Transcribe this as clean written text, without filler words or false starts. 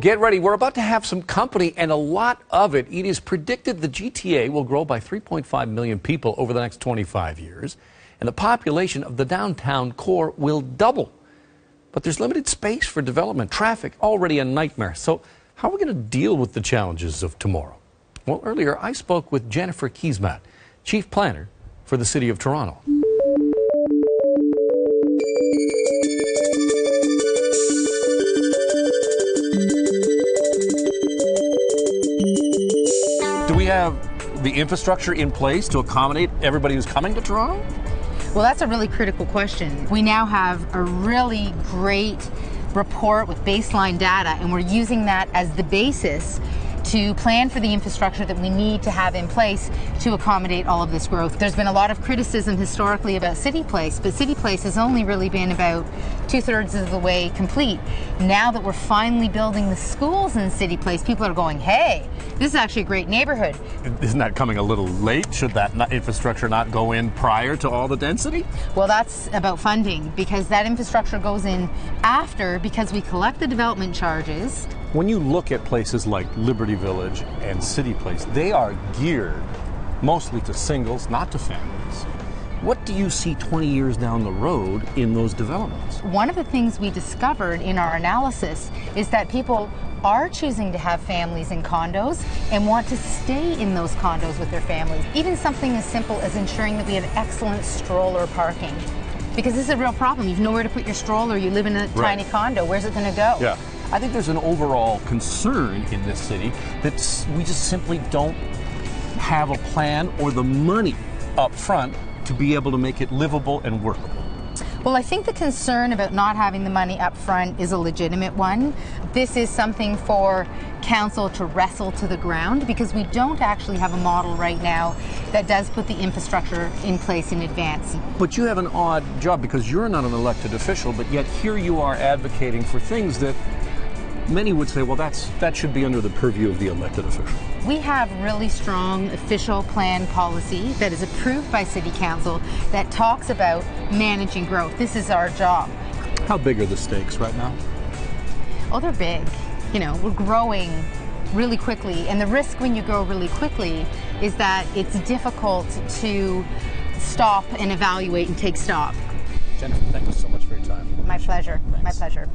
Get ready, we're about to have some company and a lot of it. It is predicted the GTA will grow by 3.5 million people over the next 25 years, and the population of the downtown core will double. But there's limited space for development, traffic already a nightmare. So how are we going to deal with the challenges of tomorrow? Well, earlier I spoke with Jennifer Kiesmat, Chief Planner for the City of Toronto. Do we have the infrastructure in place to accommodate everybody who's coming to Toronto? Well, that's a really critical question. We now have a really great report with baseline data, and we're using that as the basis to plan for the infrastructure that we need to have in place to accommodate all of this growth. There's been a lot of criticism historically about City Place, but City Place has only really been about 2/3 of the way complete. Now that we're finally building the schools in City Place, people are going, hey, this is actually a great neighborhood. Isn't that coming a little late? Should that infrastructure not go in prior to all the density? Well, that's about funding, because that infrastructure goes in after, because we collect the development charges. When you look at places like Liberty Village and City Place, they are geared mostly to singles, not to families. What do you see 20 years down the road in those developments? One of the things we discovered in our analysis is that people are choosing to have families in condos and want to stay in those condos with their families. Even something as simple as ensuring that we have excellent stroller parking. Because this is a real problem. You've nowhere to put your stroller, you live in a tiny condo, where's it going to go? Yeah. I think there's an overall concern in this city that we just simply don't have a plan or the money up front to be able to make it livable and workable. Well, I think the concern about not having the money up front is a legitimate one. This is something for council to wrestle to the ground, because we don't actually have a model right now that does put the infrastructure in place in advance. But you have an odd job, because you're not an elected official, but yet here you are advocating for things that many would say, well, that should be under the purview of the elected official. We have really strong official plan policy that is approved by City Council that talks about managing growth. This is our job. How big are the stakes right now? Oh, they're big. You know, we're growing really quickly, and the risk when you grow really quickly is that it's difficult to stop and evaluate and take stock. Jennifer, thank you so much for your time. My pleasure. Thanks. My pleasure.